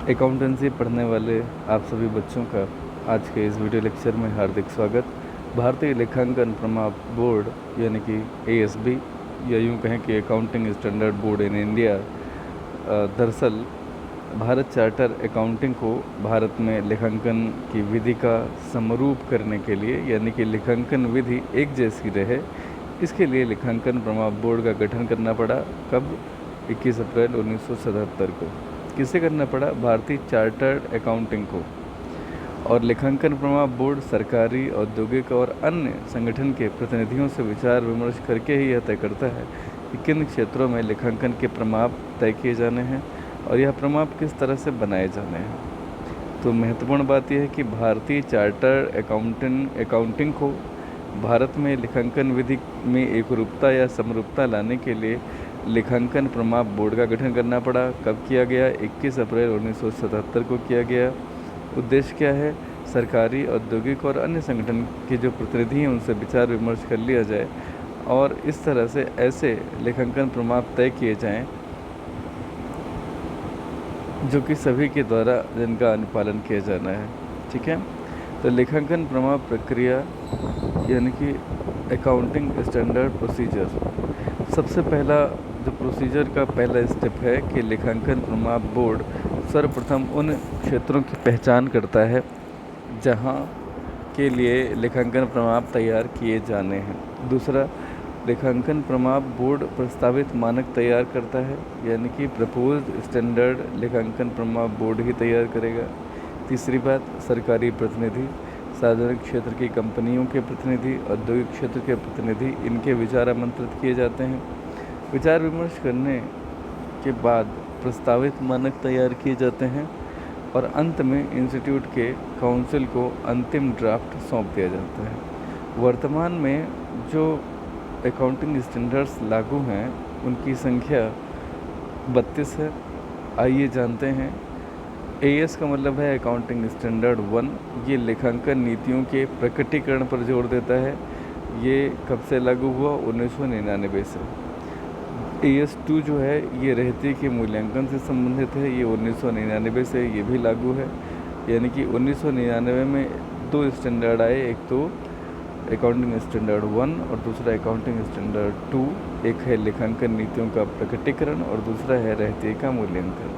Accountancy पढ़ने वाले आप सभी बच्चों का आज के इस वीडियो लेक्चर में हार्दिक स्वागत। भारतीय लेखांकन प्रमाण बोर्ड यानी कि एएसबी या यूँ कहें कि accounting standard board in India दरअसल भारत चार्टर अकाउंटिंग को भारत में लेखांकन की विधि का समरूप करने के लिए यानी कि लेखांकन विधि एक जैसी रहे, इसके लिए लेखांकन प्रमाण बोर्ड का गठन करना पड़ा। कब? 21 अप्रैल 1977 को। किसे करना पड़ा? भारतीय चार्टर्ड अकाउंटिंग को। और लेखांकन प्रमाण बोर्ड सरकारी, औद्योगिक और अन्य संगठन के प्रतिनिधियों से विचार विमर्श करके ही यह तय करता है कि किन क्षेत्रों में लेखांकन के प्रमाण तय किए जाने हैं और यह प्रमाण किस तरह से बनाए जाने हैं। तो महत्वपूर्ण बात यह है कि भारतीय चार्टर्ड अकाउंटिंग को भारत में लेखांकन विधि में एकरूपता या समरूपता लाने के लिए लेखांकन प्रमाण बोर्ड का गठन करना पड़ा। कब किया गया? 21 अप्रैल 1977 को किया गया। उद्देश्य क्या है? सरकारी, औद्योगिक और अन्य संगठन के जो प्रतिनिधि हैं उनसे विचार विमर्श कर लिया जाए और इस तरह से ऐसे लेखांकन प्रमाण तय किए जाएं जो कि सभी के द्वारा जिनका अनुपालन किया जाना है। ठीक है, तो लेखांकन प्रमाण प्रक्रिया यानी कि अकाउंटिंग स्टैंडर्ड प्रोसीजर। सबसे पहला जो प्रोसीजर का पहला स्टेप है कि लेखांकन प्रमाण बोर्ड सर्वप्रथम उन क्षेत्रों की पहचान करता है जहां के लिए लेखांकन प्रमाण तैयार किए जाने हैं। दूसरा, लेखांकन प्रमाण बोर्ड प्रस्तावित मानक तैयार करता है यानी कि प्रपोज्ड स्टैंडर्ड लेखांकन प्रमाण बोर्ड ही तैयार करेगा। तीसरी बात, सरकारी प्रतिनिधि, सार्वजनिक क्षेत्र की कंपनियों के प्रतिनिधि, औद्योगिक क्षेत्र के प्रतिनिधि, इनके विचार आमंत्रित किए जाते हैं। विचार विमर्श करने के बाद प्रस्तावित मानक तैयार किए जाते हैं और अंत में इंस्टीट्यूट के काउंसिल को अंतिम ड्राफ्ट सौंप दिया जाता है। वर्तमान में जो अकाउंटिंग स्टैंडर्ड्स लागू हैं उनकी संख्या 32 है। आइए जानते हैं। एएस का मतलब है अकाउंटिंग स्टैंडर्ड 1। ये लेखांकन नीतियों के प्रकटीकरण पर जोर देता है। ये कब से लागू हुआ? 1999 से। एएस 2 जो है ये रहती के मूल्यांकन से संबंधित है। ये 1999 से ये भी लागू है। यानी कि 1999 में 2 स्टैंडर्ड आए, एक तो अकाउंटिंग स्टैंडर्ड 1 और दूसरा अकाउंटिंग स्टैंडर्ड 2। एक है लेखांकन नीतियों का प्रकटीकरण और दूसरा है रहती का मूल्यांकन।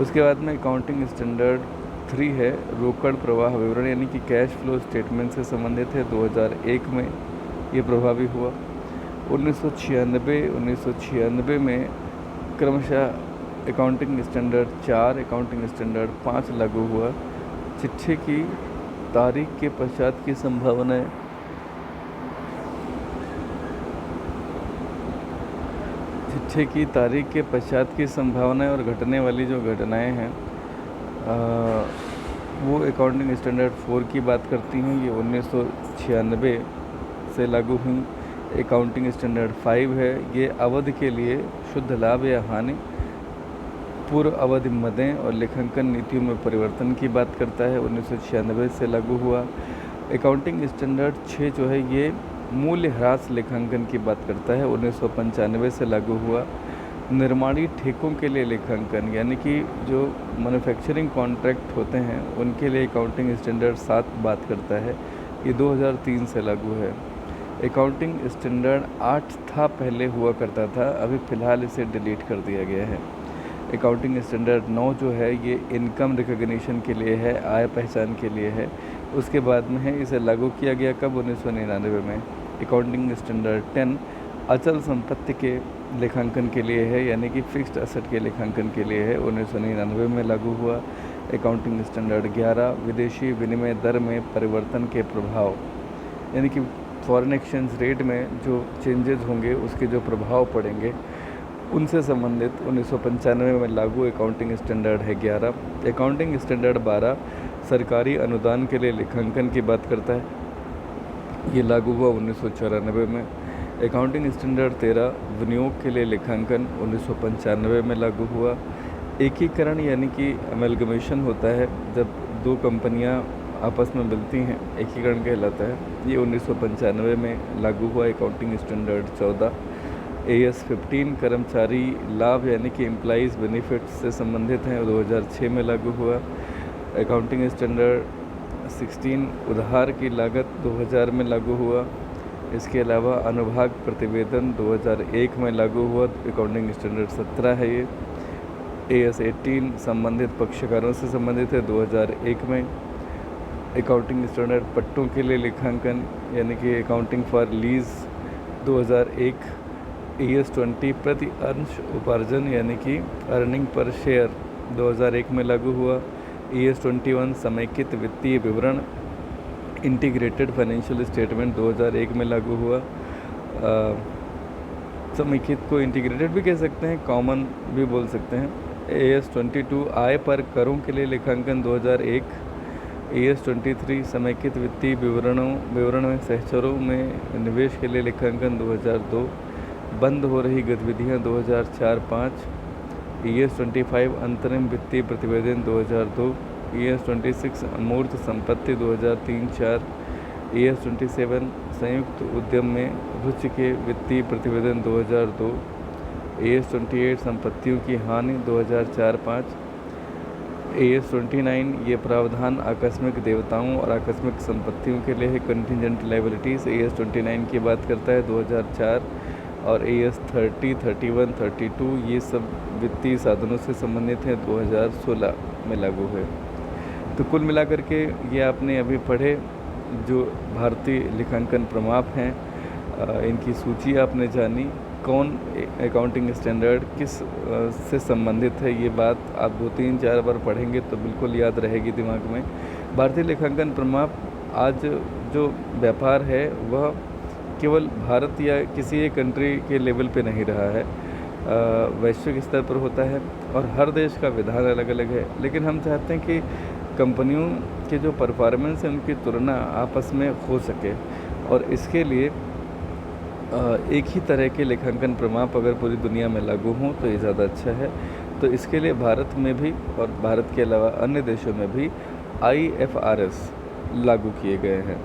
उसके बाद में अकाउंटिंग स्टैंडर्ड 3 है रोकड़ प्रवाह विवरण यानी कि कैश फ्लो स्टेटमेंट से संबंधित है। 2001 में ये प्रभावी हुआ। 1996 में क्रमशः अकाउंटिंग स्टैंडर्ड 4, अकाउंटिंग स्टैंडर्ड 5 लागू हुआ। चिट्ठी की तारीख के पश्चात की संभावनाएं चिट्ठी की तारीख के पश्चात की संभावनाएं और घटने वाली जो घटनाएं हैं वो अकाउंटिंग स्टैंडर्ड 4 की बात करती हैं। ये 1996 से लागू हुई। अकाउंटिंग स्टैंडर्ड 5 है, ये अवधि के लिए शुद्ध लाभ या हानि, पूर्व अवधि मदें और लेखांकन नीतियों में परिवर्तन की बात करता है। 1996 से लागू हुआ। अकाउंटिंग स्टैंडर्ड 6 जो है ये मूल्य ह्रास लेखांकन की बात करता है। 1995 से लागू हुआ। निर्माणी ठेकों के लिए लेखांकन यानी कि जो मैन्युफैक्चरिंग कॉन्ट्रैक्ट होते हैं उनके लिए अकाउंटिंग स्टैंडर्ड 7 बात करता है। ये 2003 से लागू है। अकाउंटिंग स्टैंडर्ड 8 था, पहले हुआ करता था, अभी फ़िलहाल इसे डिलीट कर दिया गया है। अकाउंटिंग स्टैंडर्ड 9 जो है ये इनकम रिकग्निशन के लिए है, आय पहचान के लिए है। उसके बाद में है, इसे लागू किया गया कब? 1999 में। अकाउंटिंग स्टैंडर्ड 10 अचल संपत्ति के लेखांकन के लिए है यानी कि फिक्स्ड एसेट के लेखांकन के लिए है। 1999 में लागू हुआ। अकाउंटिंग स्टैंडर्ड 11 विदेशी विनिमय दर में परिवर्तन के प्रभाव यानी कि फॉरेन एक्सचेंज रेट में जो चेंजेस होंगे उसके जो प्रभाव पड़ेंगे उनसे संबंधित 1995 में लागू अकाउंटिंग स्टैंडर्ड है 11। अकाउंटिंग स्टैंडर्ड 12 सरकारी अनुदान के लिए लेखांकन की बात करता है। ये लागू हुआ 1994 में। अकाउंटिंग स्टैंडर्ड 13 विनियोग के लिए लेखांकन 1995 में लागू हुआ। एकीकरण यानी कि अमेलगमेशन होता है जब दो कंपनियां आपस में मिलती हैं, एकीकरण कहलाता है। ये 1995 में लागू हुआ। अकाउंटिंग स्टैंडर्ड 14 AS 15 कर्मचारी लाभ यानी कि एम्प्लॉइज़ बेनिफिट से संबंधित हैं, 2006 में लागू हुआ। अकाउंटिंग स्टैंडर्ड 16 उधार की लागत 2000 में लागू हुआ। इसके अलावा अनुभाग प्रतिवेदन 2001 में लागू हुआ, अकाउंटिंग स्टैंडर्ड 17 है ये। AS 18 संबंधित पक्षकारों से संबंधित है, 2001 में। अकाउंटिंग स्टैंडर्ड पट्टों के लिए लेखांकन यानी कि अकाउंटिंग फॉर लीज 2001। AS 20 प्रति अंश उपार्जन यानी कि अर्निंग पर शेयर 2001 में लागू हुआ। AS 21 समेकित वित्तीय विवरण इंटीग्रेटेड फाइनेंशियल स्टेटमेंट 2001 में लागू हुआ। समेकित को इंटीग्रेटेड भी कह सकते हैं, कॉमन भी बोल सकते हैं। AS 22 आय पर करों के लिए लेखांकन 2001। AS 23 समेकित वित्तीय विवरण में सहचरों में निवेश के लिए लेखांकन 2002। बंद हो रही गतिविधियां 2004-05। AS 25 अंतरिम वित्तीय प्रतिवेदन 2002। AS 26 अमूर्त संपत्ति 2003-04। AS 27 संयुक्त उद्यम में रुचि के वित्तीय प्रतिवेदन 2002। AS 28 संपत्तियों की हानि 2004-05। AS 29 ये प्रावधान आकस्मिक देवताओं और आकस्मिक संपत्तियों के लिए है, कंटिजेंट लायबिलिटीज़। AS 29 की बात करता है 2004। और AS 30, 31, 32 ये सब वित्तीय साधनों से संबंधित हैं, 2016 में लागू है। तो कुल मिलाकर के ये आपने अभी पढ़े जो भारतीय लेखांकन प्रमाप हैं, इनकी सूची आपने जानी। कौन अकाउंटिंग स्टैंडर्ड किस से संबंधित है, ये बात आप 2-3-4 बार पढ़ेंगे तो बिल्कुल याद रहेगी दिमाग में। भारतीय लेखांकन प्रमाप आज जो व्यापार है वह केवल भारत या किसी एक कंट्री के लेवल पे नहीं रहा है, वैश्विक स्तर पर होता है और हर देश का विधान अलग अलग है। लेकिन हम चाहते हैं कि कंपनियों के जो परफॉर्मेंस है उनकी तुलना आपस में हो सके, और इसके लिए एक ही तरह के लेखांकन प्रमाप अगर पूरी दुनिया में लागू हों तो ये ज़्यादा अच्छा है। तो इसके लिए भारत में भी और भारत के अलावा अन्य देशों में भी IFRS लागू किए गए हैं।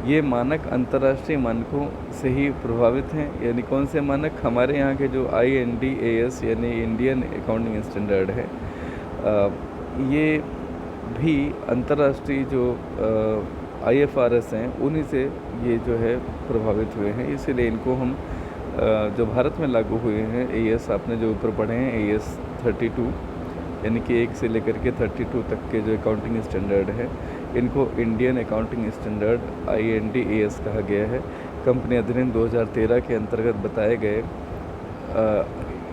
ये मानक अंतर्राष्ट्रीय मानकों से ही प्रभावित हैं। यानी कौन से मानक? हमारे यहाँ के जो IND-AS यानी इंडियन अकाउंटिंग स्टैंडर्ड है, ये भी अंतर्राष्ट्रीय जो IFRS हैं उन्हीं से ये जो है प्रभावित हुए हैं। इसीलिए इनको हम जो भारत में लागू हुए हैं AS आपने जो ऊपर पढ़े हैं AS 32 यानी कि 1 से लेकर के 32 तक के जो अकाउंटिंग स्टैंडर्ड है इनको इंडियन अकाउंटिंग स्टैंडर्ड IND-AS कहा गया है। कंपनी अधिनियम 2013 के अंतर्गत बताए गए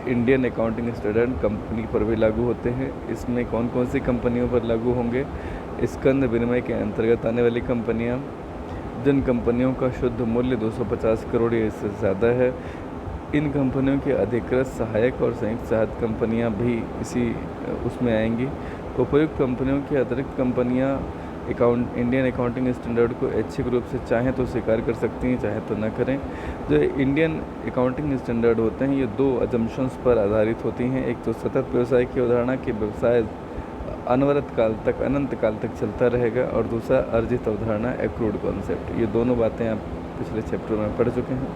इंडियन अकाउंटिंग स्टैंडर्ड कंपनी पर भी लागू होते हैं। इसमें कौन कौन सी कंपनियों पर लागू होंगे? स्कंद विनिमय के अंतर्गत आने वाली कंपनियां, जिन कंपनियों का शुद्ध मूल्य 250 करोड़ या इससे ज़्यादा है, इन कंपनियों की अधिकृत सहायक और संयुक्त सहायक कंपनियां भी इसी उसमें आएंगी। उपयुक्त कंपनियों की अतिरिक्त कंपनियां इंडियन अकाउंटिंग स्टैंडर्ड को ऐच्छिक रूप से चाहें तो स्वीकार कर सकती हैं, चाहे तो ना करें। जो इंडियन अकाउंटिंग स्टैंडर्ड होते हैं ये 2 अजम्पशंस पर आधारित होती हैं। एक तो सतत व्यवसाय की अवधारणा कि व्यवसाय अनवरत काल तक, अनंत काल तक चलता रहेगा, और दूसरा अर्जित अवधारणा एक्रूड कॉन्सेप्ट। ये दोनों बातें आप पिछले चैप्टर में पढ़ चुके हैं।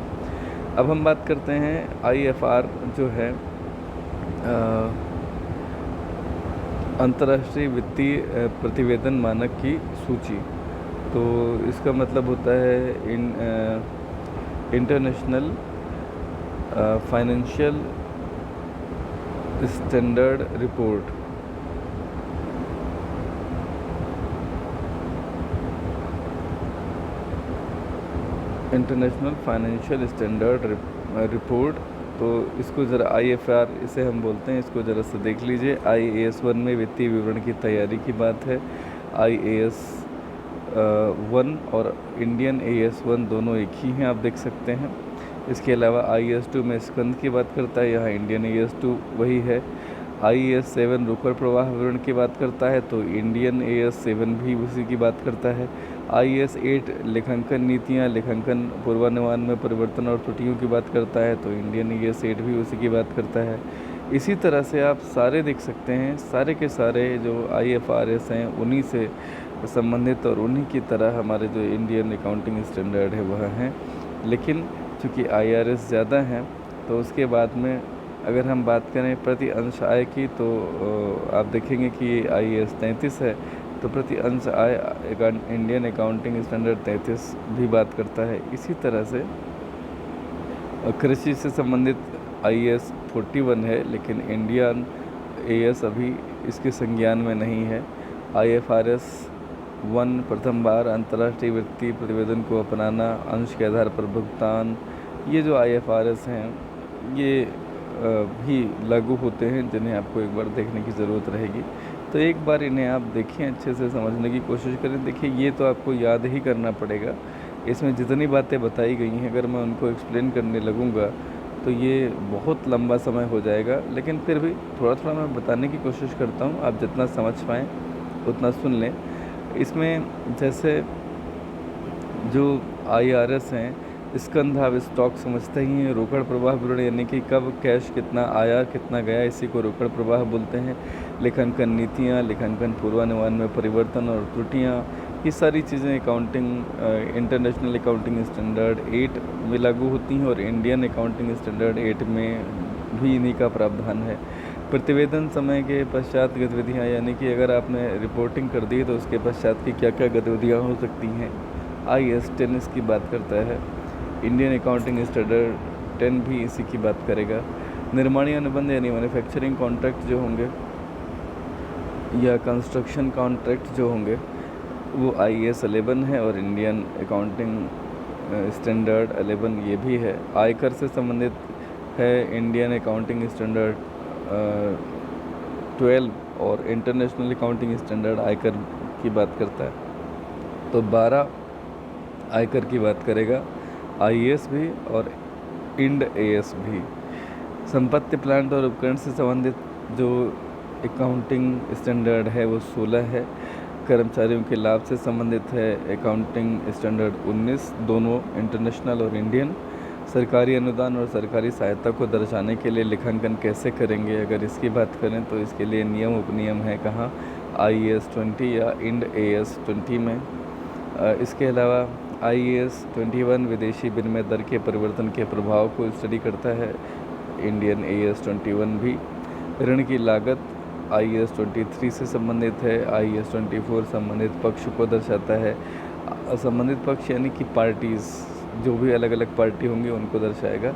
अब हम बात करते हैं IFR जो है अंतर्राष्ट्रीय वित्तीय प्रतिवेदन मानक की सूची। तो इसका मतलब होता है international financial standard report. International financial standard report. तो इसको ज़रा IFR इसे हम बोलते हैं, इसको ज़रा सा देख लीजिए। IAS 1 में वित्तीय विवरण की तैयारी की बात है। IAS 1 और इंडियन AS 1 दोनों एक ही हैं, आप देख सकते हैं। इसके अलावा IAS 2 में स्कंद की बात करता है, यहाँ इंडियन AS 2 वही है। IAS 7 रोकड़ प्रवाह विवरण की बात करता है, तो इंडियन AS 7 भी उसी की बात करता है। IAS 8 लेखांकन नीतियाँ, लेखांकन पूर्वानुमान में परिवर्तन और त्रुटियों की बात करता है, तो इंडियन AS 8 भी उसी की बात करता है। इसी तरह से आप सारे देख सकते हैं, सारे के सारे जो IFRS हैं उन्हीं से संबंधित और उन्हीं की तरह हमारे जो इंडियन अकाउंटिंग स्टैंडर्ड है वह हैं। लेकिन चूँकि IRS ज़्यादा हैं तो उसके बाद में अगर हम बात करें प्रति अंश आय की, तो आप देखेंगे कि IAS 33 है, तो प्रति अंश आय इंडियन अकाउंटिंग स्टैंडर्ड 33 भी बात करता है। इसी तरह से कृषि से संबंधित IAS 41 है, लेकिन इंडियन AS अभी इसके संज्ञान में नहीं है। IFRS 1 प्रथम बार अंतर्राष्ट्रीय वित्तीय प्रतिवेदन को अपनाना, अंश के आधार पर भुगतान, ये जो IFRS हैं ये भी लागू होते हैं, जिन्हें आपको एक बार देखने की ज़रूरत रहेगी। तो एक बार इन्हें आप देखें, अच्छे से समझने की कोशिश करें। देखिए, ये तो आपको याद ही करना पड़ेगा। इसमें जितनी बातें बताई गई हैं, अगर मैं उनको एक्सप्लेन करने लगूँगा तो ये बहुत लंबा समय हो जाएगा, लेकिन फिर भी थोड़ा थोड़ा मैं बताने की कोशिश करता हूँ। आप जितना समझ पाएँ उतना सुन लें। इसमें जैसे जो IRS हैं, स्कंध आप स्टॉक समझते ही हैं। रोकड़ प्रवाह विवरण यानी कि कब कैश कितना आया कितना गया, इसी को रोकड़ प्रवाह बोलते हैं। लेखांकन नीतियाँ, लेखांकन पूर्वानुमान में परिवर्तन और त्रुटियाँ, ये सारी चीज़ें अकाउंटिंग इंटरनेशनल अकाउंटिंग स्टैंडर्ड 8 में लागू होती हैं और इंडियन अकाउंटिंग स्टैंडर्ड 8 में भी इन्हीं का प्रावधान है। प्रतिवेदन समय के पश्चात गतिविधियाँ, यानी कि अगर आपने रिपोर्टिंग कर दी तो उसके पश्चात की क्या क्या गतिविधियाँ हो सकती हैं, IAS 10 इसकी बात करता है। इंडियन अकाउंटिंग स्टैंडर्ड 10 भी इसी की बात करेगा। निर्माणीय अनुबंध यानी मैन्युफैक्चरिंग कॉन्ट्रैक्ट जो होंगे या कंस्ट्रक्शन कॉन्ट्रैक्ट जो होंगे वो IAS 11 है और इंडियन अकाउंटिंग स्टैंडर्ड 11 ये भी है। आयकर से संबंधित है इंडियन अकाउंटिंग स्टैंडर्ड 12 और इंटरनेशनल अकाउंटिंग स्टैंडर्ड आयकर की बात करता है। तो 12 आयकर की बात करेगा, IAS भी और IND AS भी। संपत्ति, प्लांट और उपकरण से संबंधित जो अकाउंटिंग स्टैंडर्ड है वो 16 है। कर्मचारियों के लाभ से संबंधित है अकाउंटिंग स्टैंडर्ड 19, दोनों इंटरनेशनल और इंडियन। सरकारी अनुदान और सरकारी सहायता को दर्शाने के लिए लेखांकन कैसे करेंगे, अगर इसकी बात करें तो इसके लिए नियम उपनियम है कहाँ, IAS 20 या IND AS 20 में। इसके अलावा IAS 21 विदेशी विनिमय दर के परिवर्तन के प्रभाव को स्टडी करता है, इंडियन AS 21 भी। ऋण की लागत IAS 23 से संबंधित है, IAS 24 संबंधित पक्ष को दर्शाता है। संबंधित पक्ष यानी कि पार्टीज़, जो भी अलग अलग पार्टी होंगी उनको दर्शाएगा।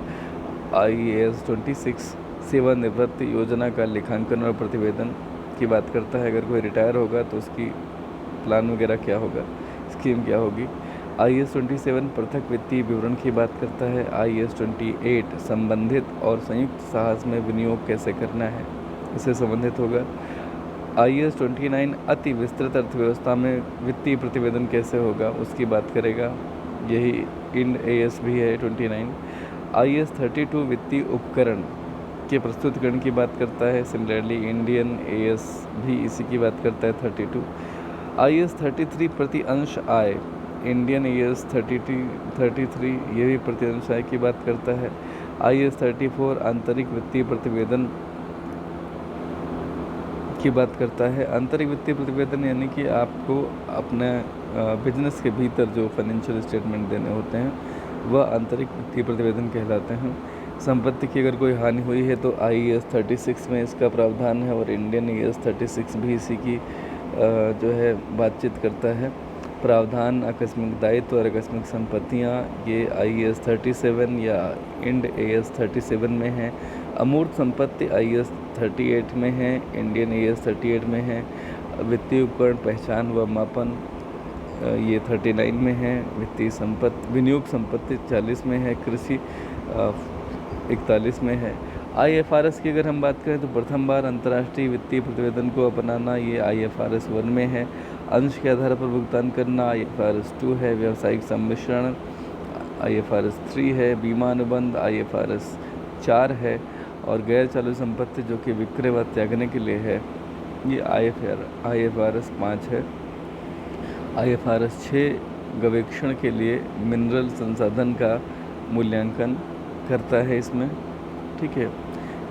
IAS 26 सेवानिवृत्ति योजना का लेखांकन और प्रतिवेदन की बात करता है। अगर कोई रिटायर होगा तो उसकी प्लान वगैरह क्या होगा, स्कीम क्या होगी। IAS 27 पृथक वित्तीय विवरण की बात करता है। IAS 28 संबंधित और संयुक्त साहस में विनियोग कैसे करना है, इससे संबंधित होगा। IAS 29 अति विस्तृत अर्थव्यवस्था में वित्तीय प्रतिवेदन कैसे होगा, उसकी बात करेगा। यही IND AS भी है 29। IAS 32 वित्तीय उपकरण के प्रस्तुतिकरण की बात करता है। सिमिलरली इंडियन AS भी इसी की बात करता है 32। IAS 33 प्रति अंश आय, इंडियन AS 33 ये भी प्रति अंश आय की बात करता है। IAS 34 आंतरिक वित्तीय प्रतिवेदन की बात करता है। आंतरिक वित्तीय प्रतिवेदन यानी कि आपको अपने बिजनेस के भीतर जो फाइनेंशियल स्टेटमेंट देने होते हैं वह आंतरिक वित्तीय प्रतिवेदन कहलाते हैं। संपत्ति की अगर कोई हानि हुई है तो IAS 36 में इसका प्रावधान है और इंडियन AS 36 भी इसी की जो है बातचीत करता है। प्रावधान आकस्मिक दायित्व और आकस्मिक संपत्तियाँ, ये IAS 37 या IND AS 37 में है। अमूर्त संपत्ति IAS 38 में है, इंडियन AS 38 में है। वित्तीय उपकरण पहचान व मापन ये 39 में है। वित्तीय संपत्ति विनियोग संपत्ति 40 में है। कृषि 41 में है। IFRS की अगर हम बात करें तो प्रथम बार अंतर्राष्ट्रीय वित्तीय प्रतिवेदन को अपनाना, ये IFRS 1 में है। अंश के आधार पर भुगतान करना IFRS 2 है। व्यावसायिक सम्मिश्रण IFRS 3 है। बीमा अनुबंध IFRS 4 है और गैर चालू संपत्ति जो कि विक्रय व त्यागने के लिए है ये IFRS 5 है। IFRS 6 गवेषण के लिए मिनरल संसाधन का मूल्यांकन करता है इसमें, ठीक है।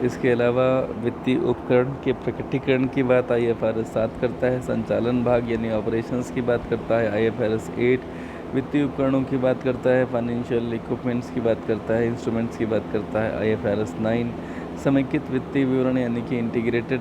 इसके अलावा वित्तीय उपकरण के प्रकटीकरण की बात IFRS 7 करता है। संचालन भाग यानी ऑपरेशंस की बात करता है IFRS 8। वित्तीय उपकरणों की बात करता है, फाइनेंशियल इक्विपमेंट्स की बात करता है, इंस्ट्रूमेंट्स की बात करता है। IFRS 9 समेकित वित्तीय विवरण यानी कि इंटीग्रेटेड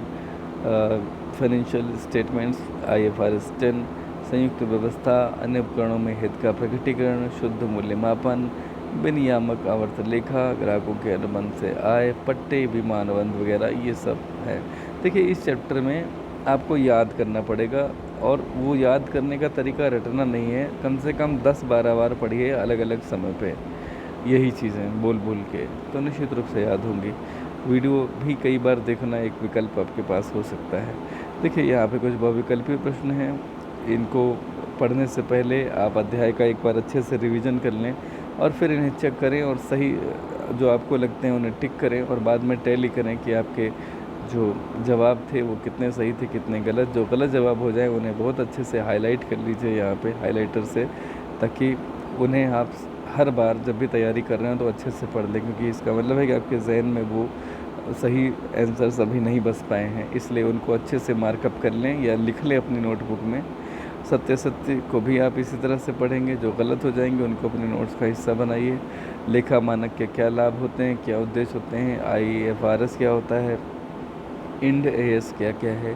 फाइनेंशियल स्टेटमेंट्स। IFRS 10 संयुक्त व्यवस्था, अन्य उपकरणों में हित का प्रकटीकरण, शुद्ध मूल्य मापन, विनियामक आवर्त लेखा, ग्राहकों के अनुबंध से आय, पट्टे, बीमा अनुबंध वगैरह, ये सब है। देखिए इस चैप्टर में आपको याद करना पड़ेगा, और वो याद करने का तरीका रटना नहीं है, कम से कम 10-12 बार पढ़िए अलग अलग समय पे, यही चीज़ें बोल बोल के, तो निश्चित रूप से याद होंगी। वीडियो भी कई बार देखना एक विकल्प आपके पास हो सकता है। देखिए यहाँ पे कुछ बहुविकल्पीय प्रश्न हैं, इनको पढ़ने से पहले आप अध्याय का एक बार अच्छे से रिवीजन कर लें और फिर इन्हें चेक करें और सही जो आपको लगते हैं उन्हें टिक करें, और बाद में टैली करें कि आपके जो जवाब थे वो कितने सही थे कितने गलत। जो गलत जवाब हो जाए उन्हें बहुत अच्छे से हाईलाइट कर लीजिए यहाँ पे हाइलाइटर से, ताकि उन्हें आप हर बार जब भी तैयारी कर रहे हैं तो अच्छे से पढ़ लें, क्योंकि इसका मतलब है कि आपके जहन में वो सही आंसर्स अभी नहीं बस पाए हैं, इसलिए उनको अच्छे से मार्कअप कर लें या लिख लें अपनी नोटबुक में। सत्य को भी आप इसी तरह से पढ़ेंगे, जो गलत हो जाएंगे उनको अपने नोट्स का हिस्सा बनाइए। लेखा मानक के क्या लाभ होते हैं, क्या उद्देश्य होते हैं, IFRS क्या होता है, इंड AS क्या क्या है,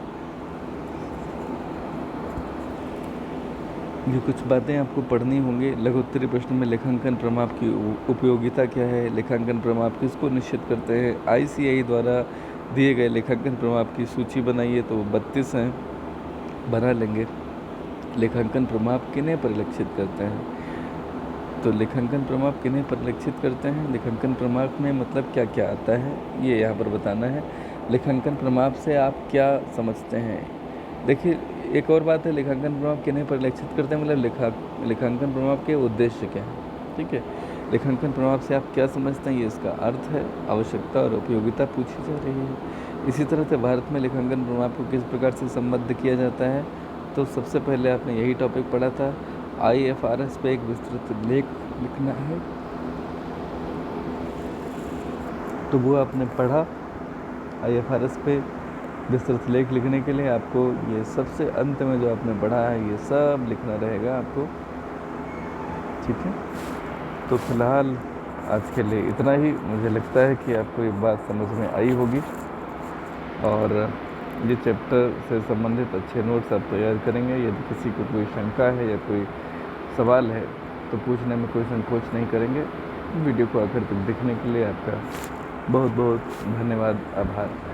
ये कुछ बातें आपको पढ़नी होंगी। लघु उत्तरीय प्रश्न में लेखांकन प्रमाप की उपयोगिता क्या है, लेखांकन प्रमाप किसको निश्चित करते हैं, ICAI द्वारा दिए गए लेखांकन प्रमाप की सूची बनाइए, तो 32 हैं, बना लेंगे। लेखांकन प्रमाप किन्हें परिलक्षित करते हैं, तो लेखांकन प्रमाप किन्हें परिलक्षित करते हैं, लेखांकन प्रमाप में मतलब क्या क्या आता है ये यहाँ पर बताना है। लेखांकन प्रमाप से आप क्या समझते हैं। देखिए एक और बात है, लेखांकन प्रमाप किन्हें परिलक्षित करते हैं मतलब लेखांकन प्रमाप के उद्देश्य क्या है, ठीक है। लेखांकन प्रमाप से आप क्या समझते हैं, ये इसका अर्थ है, आवश्यकता और उपयोगिता पूछी जा रही है। इसी तरह से भारत में लेखांकन प्रमाप को किस प्रकार से संबद्ध किया जाता है, तो सबसे पहले आपने यही टॉपिक पढ़ा था। IFRS पे एक विस्तृत लेख लिखना है, तो वो आपने पढ़ा। IFRS पे विस्तृत लेख लिखने के लिए आपको ये सबसे अंत में जो आपने पढ़ा है ये सब लिखना रहेगा आपको, ठीक है। तो फिलहाल आज के लिए इतना ही। मुझे लगता है कि आपको ये बात समझ में आई होगी, और ये चैप्टर से संबंधित अच्छे नोट्स आप तैयार करेंगे। यदि किसी को कोई शंका है या कोई सवाल है तो पूछने में कोई संकोच नहीं करेंगे। वीडियो को आखिर तक देखने के लिए आपका बहुत बहुत धन्यवाद, आभार।